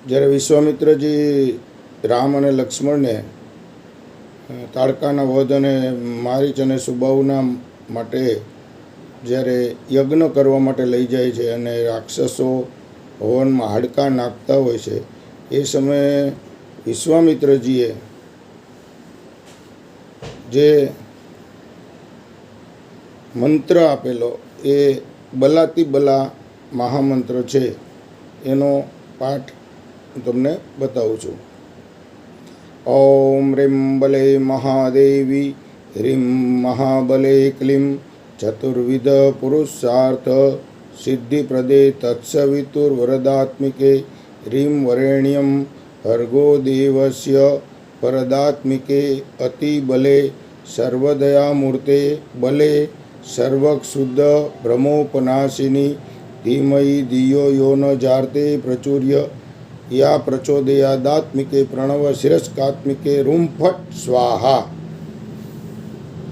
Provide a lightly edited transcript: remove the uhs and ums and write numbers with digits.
જ્યારે વિશ્વામિત્રજી રામ અને લક્ષ્મણને તાડકાના વધ અને મારીચ અને સુબાહુના માટે જ્યારે યજ્ઞ કરવા માટે લઈ જાય છે અને રાક્ષસો હવનમાં હાડકાં નાખતા હોય છે, એ સમયે વિશ્વામિત્રજીએ જે મંત્ર આપેલો એ બલાતિબલા મહામંત્ર છે, એનો પાઠ હું તમને બતાવું છું. ઓમ રીમ બલે મહાદેવી રીમ મહાબલે ક્લીમ ચતુર્વિધ પુરુષાર્થ સિદ્ધિપ્રદે તત્સવિતુર્વરદાત્મિકે રીમ વરેણ્યમ ભર્ગો દેવસ્ય વરદાત્મિકે અતિબલે સર્વદયામૂર્તે બલે સર્વક્ષુદ્ધ ભ્રમોપનાશિની ધીમહિ ધિયો યો ન જાર્તે પ્રચુર્ય યા પ્રચોદયાદાત્મિકે પ્રણવ શિરસ્કાત્મિકે રૂમ ફટ સ્વાહા.